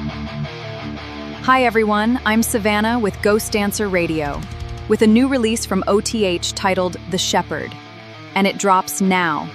Hi everyone, I'm Savannah with GhostDancer Radio, with a new release from O.T.H titled The Shepherd, and it drops now.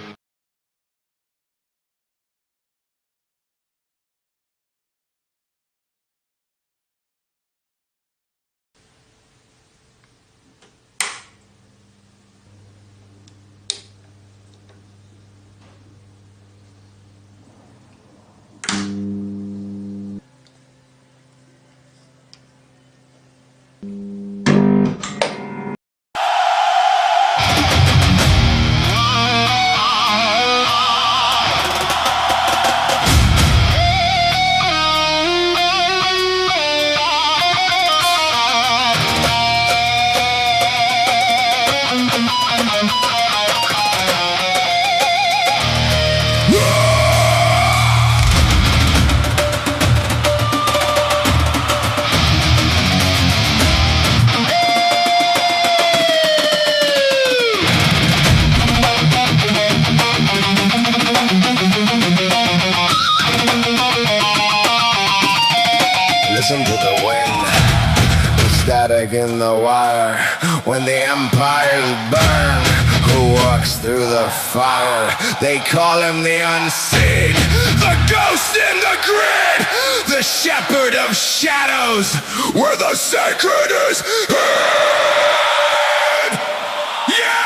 Listen to the wind, the static in the wire. When the empires burn, who walks through the fire? They call him the unseen, the ghost in the grid, the shepherd of shadows, where the sacred is hid. Yeah!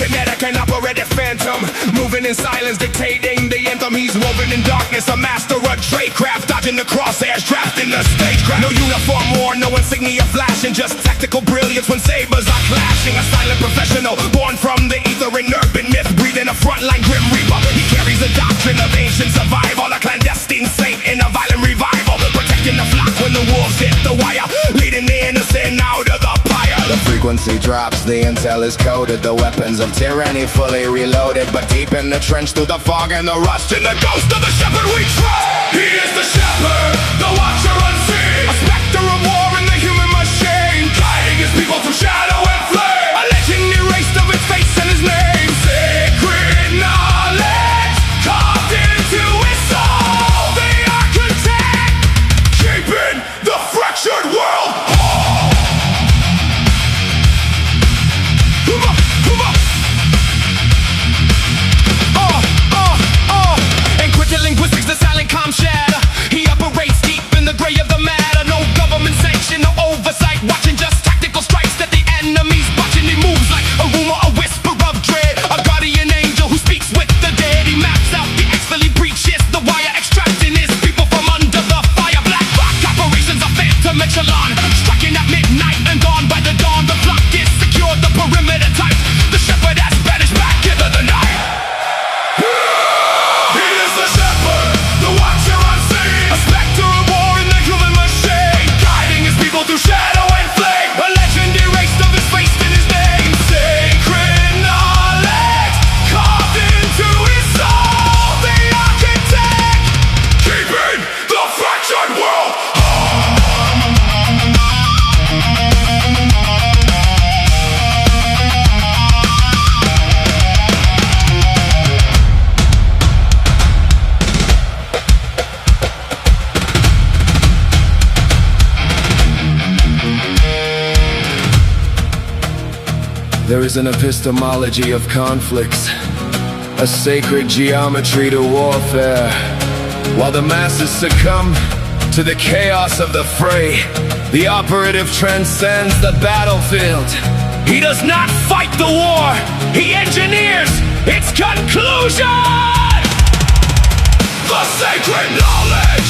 Kinetic and operative phantom, moving in silence, dictating the anthem. He's woven in darkness, a master of tradecraft, dodging the crosshairs, trapped in the stagecraft. No uniform or no insignia flashing, just tactical brilliance when sabers are clashing. A silent professional, born from the ether and urban myth, breathing a frontline grim reaper. He carries a doctrine of ancient survival, a clandestine saint in a violent revival, protecting the flock when the wolves hit the wire, leading the innocent out of the pyre. The frequency drops, the intel is coded, the weapons of tyranny fully reloaded, but deep in the trench through the fog and the rust, in the ghost of the shepherd we trust. He is the shepherd, the watcher unseen, a specter of war in the human machine, guiding his people through shadow and flame, a legend erased of his face and his name. Sacred knowledge carved into his soul, the architect, keeping the fractured world whole. Linguistics, the silent calm shatter. He operates deep in the gray of the matter. No government sanction, no oversight, watching just tactical strikes that the enemy's watching. He moves like a rumor, a whisper of dread, a guardian angel who speaks with the dead. He maps out the exfilly breaches, the wire extracting his people from under the fire. Black rock operations are phantom echelon, striking at midnight and dawn. By the dawn, the flock is secured, the perimeter tight. The shepherd has vanished back into the night. Through shadow and flame, a legend erased of his face and his name. Sacred knowledge carved into his soul, the architect, keeping the fractured world whole. There is an epistemology of conflicts, a sacred geometry to warfare. While the masses succumb to the chaos of the fray, the operative transcends the battlefield. He does not fight the war, he engineers its conclusion! The sacred knowledge,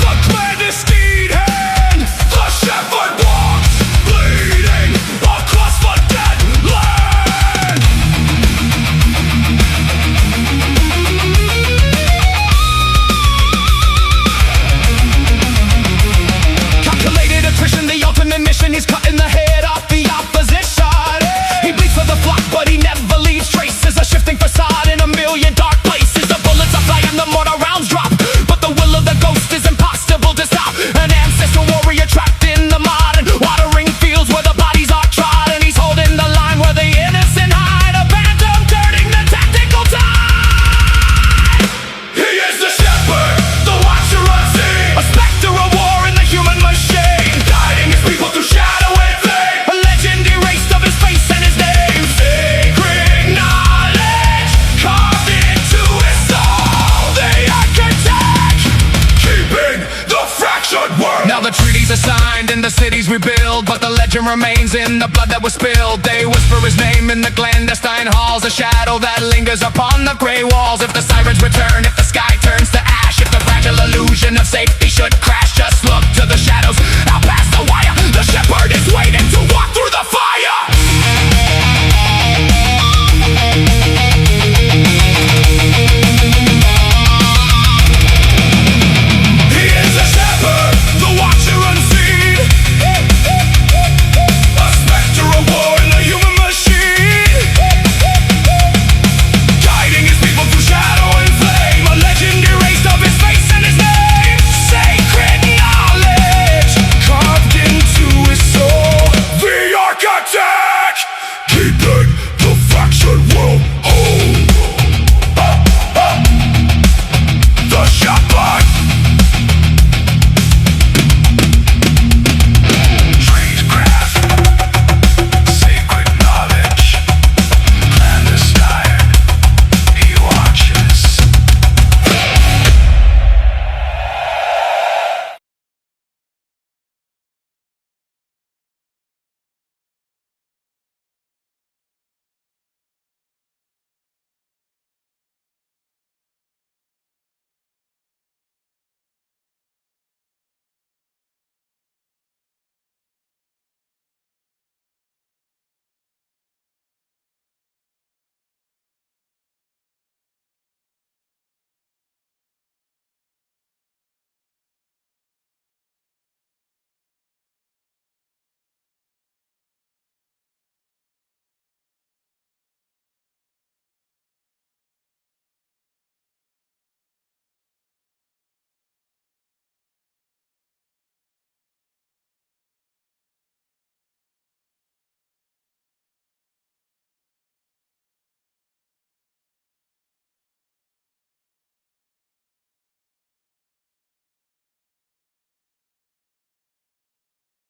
the clandestine hand, the shepherd walks, bleeding across the dead land. Calculated attrition, the ultimate mission, he's cutting the head off the opposition. He bleeds for the flock, but he never leaves killed, but the legend remains in the blood that was spilled. They whisper his name in the clandestine halls, a shadow that lingers upon the grey walls. If the sirens return, if the sky turns to ash, if the fragile illusion of safety should crash, just look to the shadows out past the wire. The shepherd is waiting to